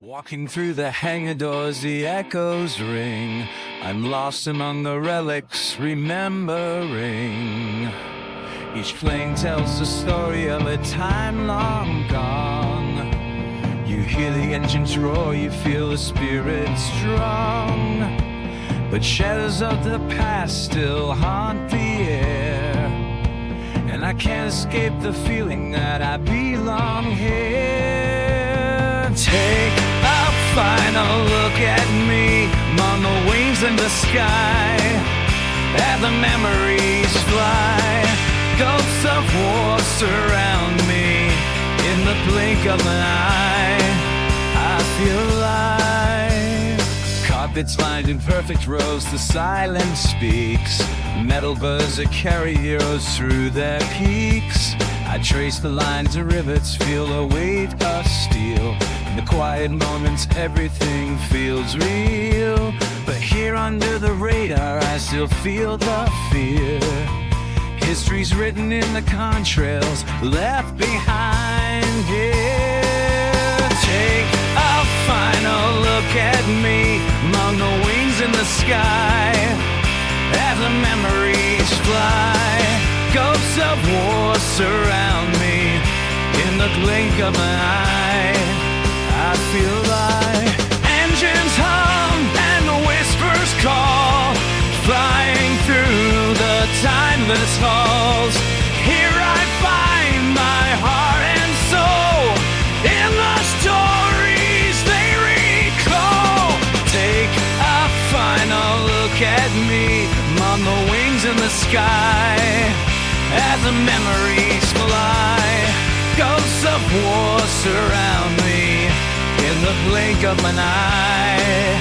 Walking through the hangar doors, the echoes ring. I'm lost among the relics, remembering. Each flame tells the story of a time long gone. You hear the engines roar, you feel the spirit strong. But shadows of the past still haunt the air, and I can't escape the feeling that I belong here. Take a final look at me among the wings in the sky, as the memories fly. Ghosts of war surround me. In the blink of an eye, I feel alive. Carpets lined in perfect rows, the silence speaks. Metal buzzer carry heroes through their peaks. I trace the lines and rivets, feel the weight of steel. In the quiet moments, everything feels real. But here under the radar, I still feel the fear. History's written in the contrails left behind here. Take a final look at me among the wings in the sky, as the memories fly. Ghosts of war surround me. In the blink of an eye, I feel alive. Engines hum and the whispers call, flying through the timeless halls. Here I find my heart and soul in the stories they recall. Take a final look at me among the wings in the sky, as the memories fly. Ghosts of war surround me. In the blink of an eye,